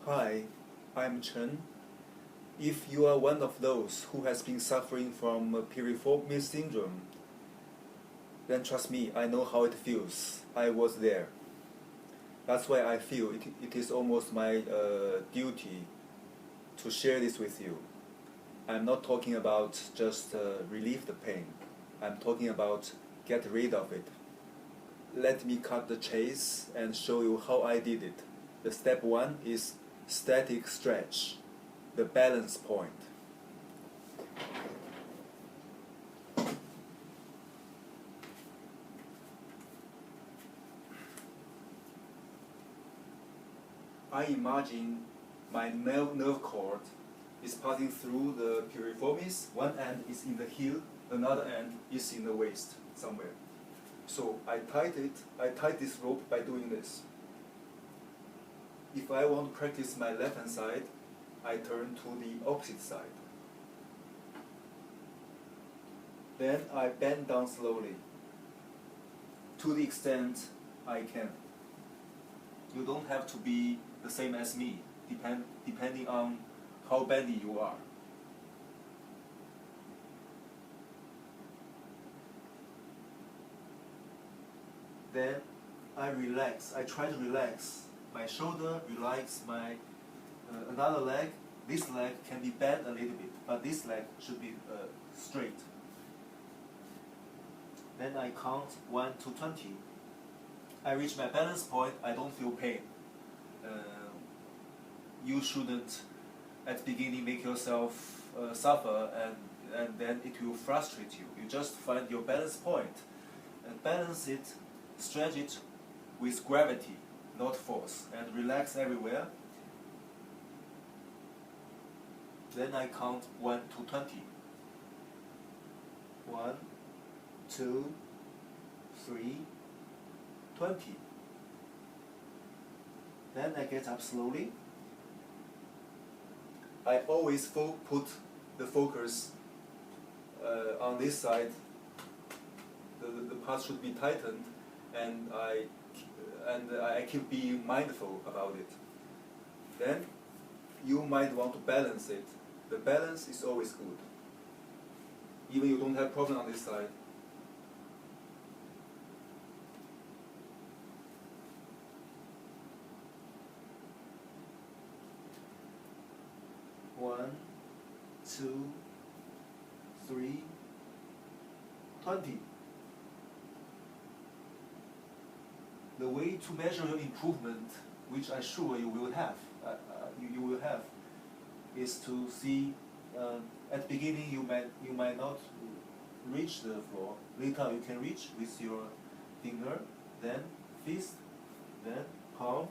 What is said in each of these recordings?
Hi, I'm Chen. If you are one of those who has been suffering from Piriformis Syndrome, then trust me, I know how it feels. I was there. That's why I feel it is almost my duty to share this with you. I'm not talking about just relieve the pain. I'm talking about get rid of it. Let me cut the chase and show you how I did it. The step one is static stretch, the balance point. I imagine my nerve cord is passing through the piriformis. One end is in the heel, another end is in the waist somewhere. So I tie this rope by doing this. If I want to practice my left hand side, I turn to the opposite side. Then I bend down slowly to the extent I can. You don't have to be the same as me, depending on how bendy you are. Then I relax. I try to relax my shoulder, relax my another leg. This leg can be bent a little bit, but this leg should be straight. Then I count 1 to 20. I reach my balance point. I don't feel pain. You shouldn't at the beginning make yourself suffer, and then it will frustrate you. You just find your balance point and balance it, stretch it with gravity, not force, and relax everywhere. Then I count 1 to 20. 1, 2, 3, 20. Then I get up slowly. I always put the focus on this side. The part should be tightened, and I keep being mindful about it. Then you might want to balance it. The balance is always good. Even you don't have problem on this side. One, 2, 3, 20. The way to measure your improvement, which I'm sure you will have, is to see. At the beginning, you might not reach the floor. Later, you can reach with your finger, then fist, then palm,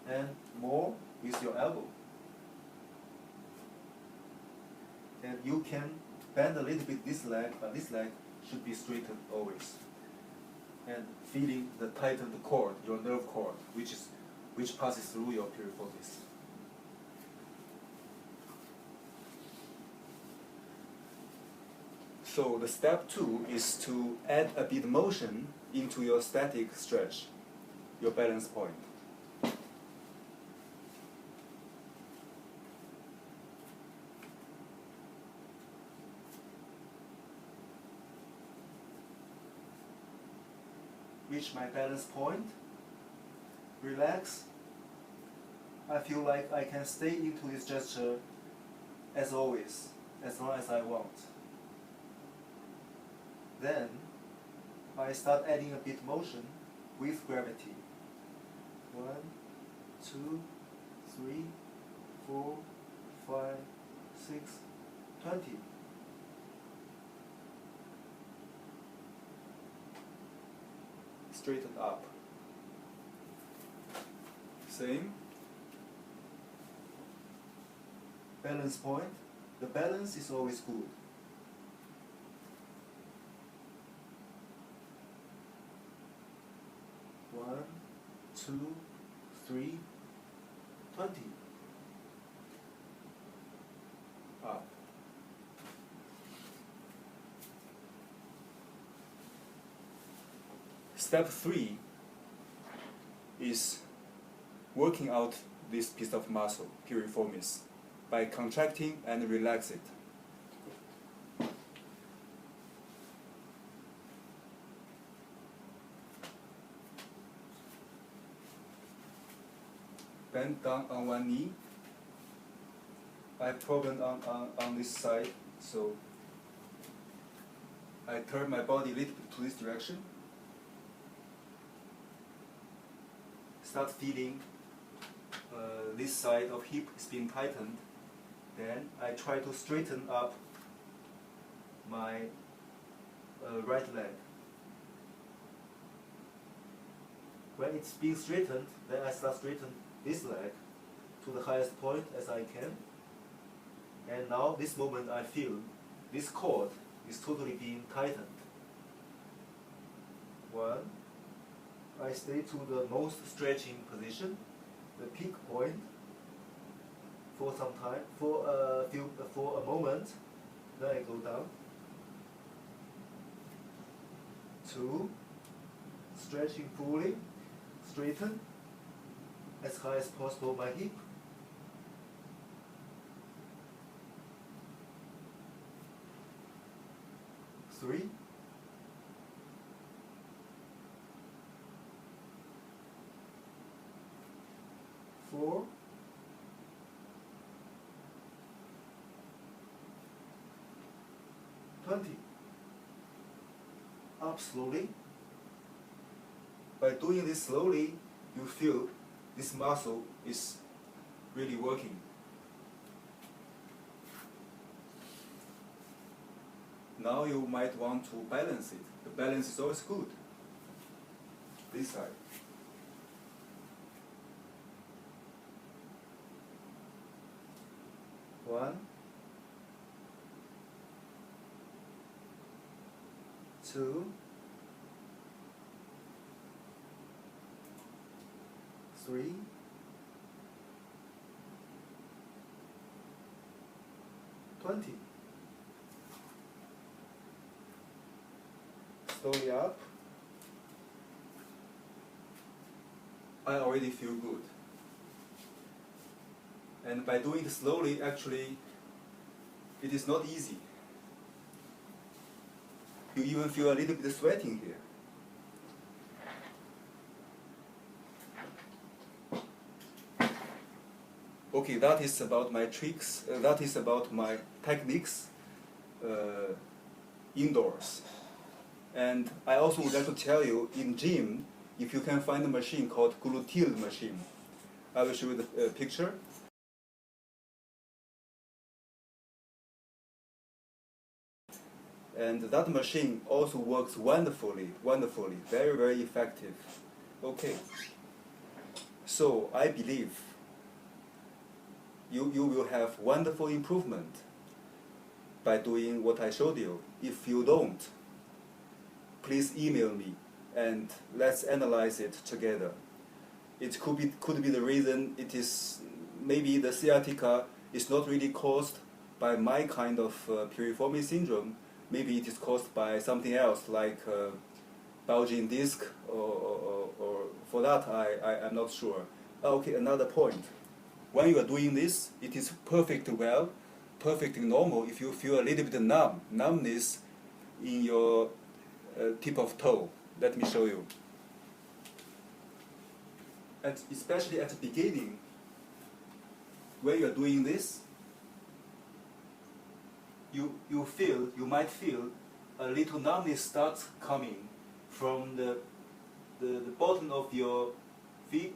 and more with your elbow. And you can bend a little bit this leg, but this leg should be straightened always. And feeling the tightened cord, your nerve cord, which passes through your piriformis. So the step 2 is to add a bit motion into your static stretch, your balance point. Reach my balance point, relax. I feel like I can stay into this gesture as always, as long as I want. Then I start adding a bit motion with gravity. 1, 2, 3, 4, 5, 6, 20. Straighten up. Same. Balance point. The balance is always good. One, 2, 3, 20. Up. Step 3 is working out this piece of muscle, piriformis, by contracting and relax it. Bend down on one knee. I have problem on this side, so I turn my body a little bit to this direction. Start feeling this side of hip is being tightened. Then I try to straighten up my right leg. When it's being straightened, then I start straighten this leg to the highest point as I can. And now this moment I feel this cord is totally being tightened. One, I stay to the most stretching position, the peak point, for some time, for a moment. Then I go down. Two, stretching fully, straighten as high as possible my hip. Three, four, 20. Up slowly. By doing this slowly, you feel this muscle is really working. Now you might want to balance it. The balance is always good. This side. One, two, three, 20. Slowly up. I already feel good. And by doing it slowly, actually, it is not easy. You even feel a little bit of sweating here. Okay, that is about my tricks. That is about my techniques indoors. And I also would like to tell you, in gym, if you can find a machine called gluteal machine, I will show you the picture. And that machine also works wonderfully, very, very effective. Okay. So I believe you will have wonderful improvement by doing what I showed you. If you don't, please email me and let's analyze it together. It could be the reason it is, maybe the sciatica is not really caused by my kind of Piriformis syndrome. Maybe it is caused by something else, like bulging disc, or for that I'm not sure. Okay, another point. When you are doing this, it is perfectly normal if you feel a little bit numbness in your tip of toe. Let me show you. Especially at the beginning, when you are doing this, you might feel a little numbness starts coming from the bottom of your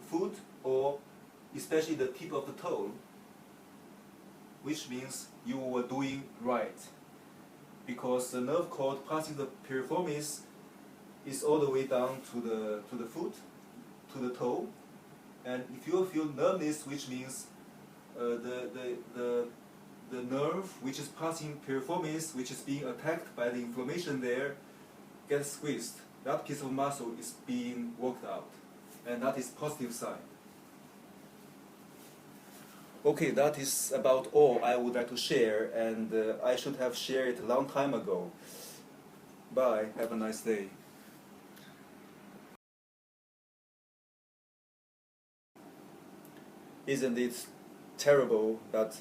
foot, or especially the tip of the toe, which means you were doing right, because the nerve cord passing the piriformis is all the way down to the foot, to the toe, and if you feel numbness, which means the nerve which is passing piriformis, which is being attacked by the inflammation there, gets squeezed. That piece of muscle is being worked out, and that is positive sign. Okay, that is about all I would like to share, and I should have shared it a long time ago. Bye, have a nice day. Isn't it terrible that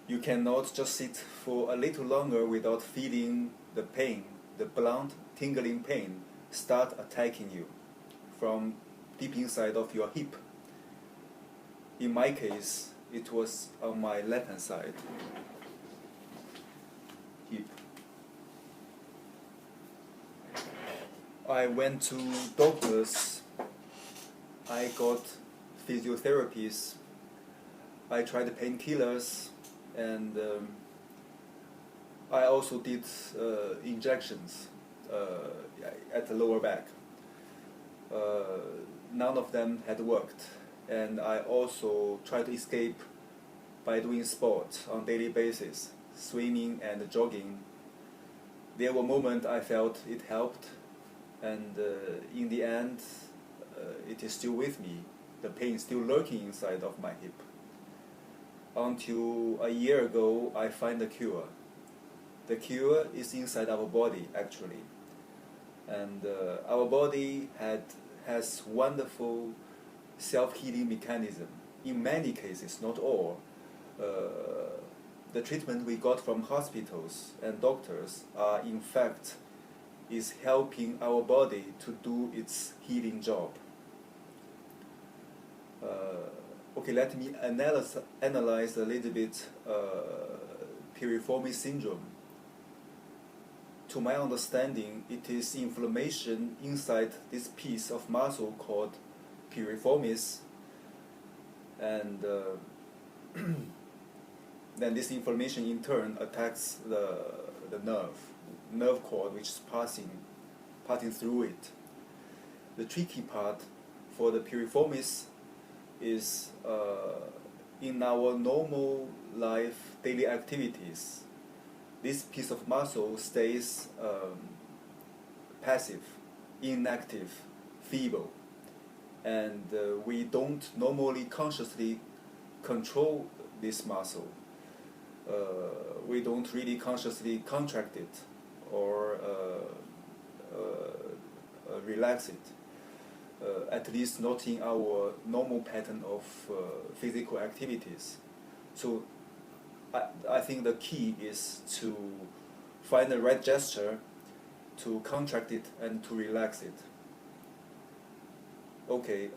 you cannot just sit for a little longer without feeling the pain, the blunt, tingling pain, start attacking you from deep inside of your hip? In my case, it was on my left-hand side hip. I went to doctors, I got physiotherapies, I tried painkillers, and I also did injections at the lower back. None of them had worked, and I also tried to escape by doing sports on a daily basis, swimming and jogging. There were moments I felt it helped, and in the end it is still with me. The pain is still lurking inside of my hip. Until a year ago, I find the cure. The cure is inside our body, actually. And our body has wonderful self-healing mechanism. In many cases, not all, the treatment we got from hospitals and doctors are in fact is helping our body to do its healing job. Okay, let me analyze a little bit Piriformis Syndrome. To my understanding, it is inflammation inside this piece of muscle called piriformis, and then this inflammation in turn attacks the nerve cord which is passing through it. The tricky part for the piriformis is in our normal life daily activities, this piece of muscle stays passive, inactive, feeble, and we don't normally consciously control this muscle. We don't really consciously contract it or relax it, at least not in our normal pattern of physical activities. So I think the key is to find the right gesture to contract it and to relax it. Okay,